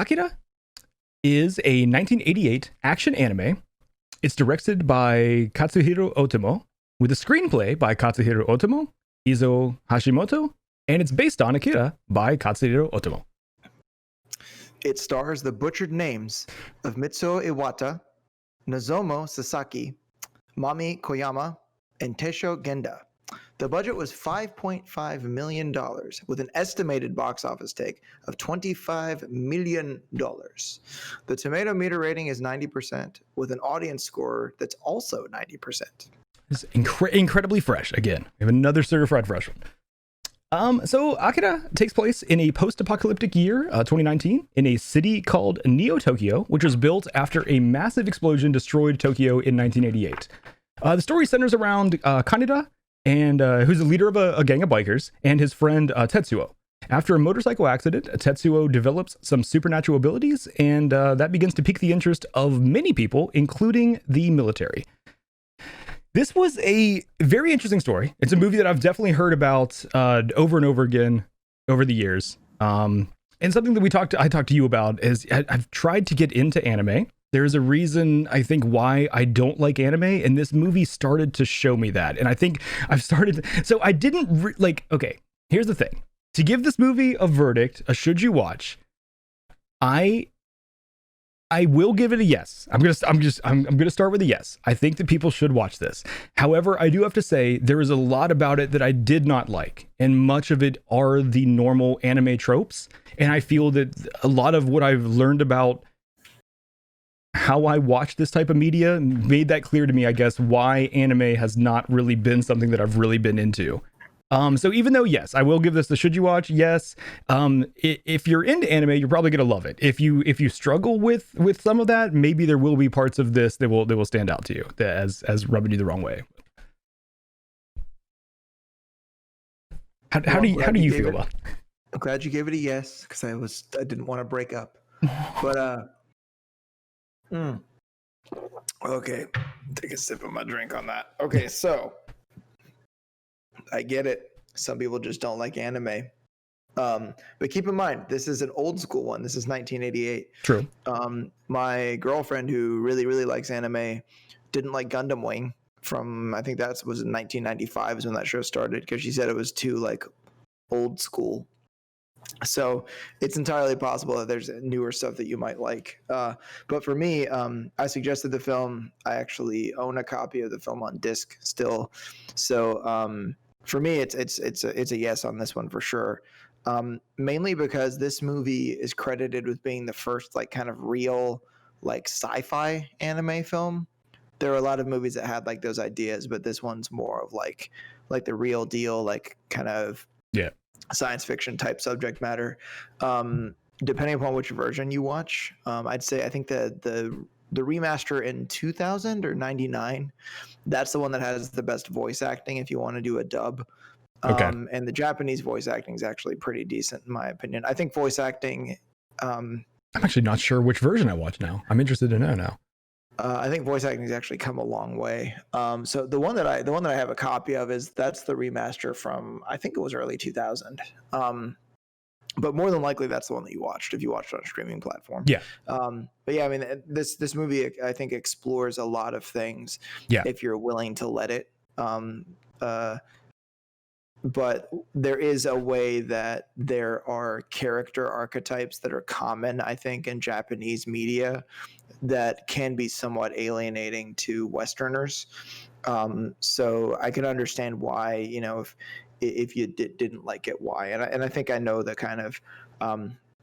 Akira is a 1988 action anime. It's directed by Katsuhiro Otomo, with a screenplay by Katsuhiro Otomo, Izo Hashimoto, and it's based on Akira by Katsuhiro Otomo. It stars the butchered names of Mitsuo Iwata, Nozomo Sasaki, Mami Koyama, and Teisho Genda. The budget was $5.5 million, with an estimated box office take of $25 million. The tomato meter rating is 90%, with an audience score that's also 90%. It's incredibly fresh. Again, we have another certified fresh one. So Akira takes place in a post-apocalyptic year, 2019, in a city called Neo-Tokyo, which was built after a massive explosion destroyed Tokyo in 1988. The story centers around Kaneda, and who's the leader of a gang of bikers, and his friend Tetsuo. After a motorcycle accident, Tetsuo develops some supernatural abilities, and that begins to pique the interest of many people, including the military. This was a very interesting story. It's a movie that I've definitely heard about over and over again over the years. And something that I talked to you about is I've tried to get into anime. There's a reason, I think, why I don't like anime, and this movie started to show me that. And I think I've started... So I didn't... okay, here's the thing. To give this movie a verdict, a should you watch, I will give it a yes. I'm gonna start with a yes. I think that people should watch this. However, I do have to say there is a lot about it that I did not like, and much of it are the normal anime tropes. And I feel that a lot of what I've learned about how I watch this type of media made that clear to me, I guess, why anime has not really been something that I've really been into. So even though, yes, I will give this the should you watch, yes. If you're into anime, you're probably gonna love it. If you struggle with some of that, maybe there will be parts of this that will stand out to you as rubbing you the wrong way. How do you feel about it? I'm glad you gave it a yes, because I didn't want to break up. But okay, take a sip of my drink on that. Okay, so I get it. Some people just don't like anime. But keep in mind, this is an old school one. This is 1988. True. My girlfriend, who really, really likes anime, didn't like Gundam Wing from, I think that was in 1995 is when that show started, because she said it was too like old school. So it's entirely possible that there's newer stuff that you might like. But for me, I suggested the film. I actually own a copy of the film on disc still. So for me, it's a yes on this one for sure. Mainly because this movie is credited with being the first like kind of real like sci-fi anime film. There are a lot of movies that had like those ideas, but this one's more of like the real deal, like kind of science fiction type subject matter. Depending upon which version you watch, I'd say I think the remaster in 2000 or 99, that's the one that has the best voice acting if you want to do a dub. Okay. And the Japanese voice acting is actually pretty decent in my opinion. I think voice acting I'm actually not sure which version I watch now. I'm interested to know now. I think voice acting has actually come a long way. So the one that I have a copy of that's the remaster from, I think it was early 2000. But more than likely that's the one that you watched if you watched on a streaming platform. Yeah. But yeah, I mean this movie I think explores a lot of things. Yeah. If you're willing to let it. But there is a way that there are character archetypes that are common, I think, in Japanese media that can be somewhat alienating to Westerners. So I can understand why, if you didn't like it, why. And I think I know the kind of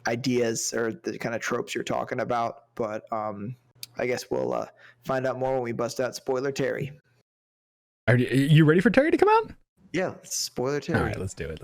ideas or the kind of tropes you're talking about, but I guess we'll find out more when we bust out Spoiler Terry. Are you ready for Terry to come out? Yeah, spoiler Terry. All right, let's do it.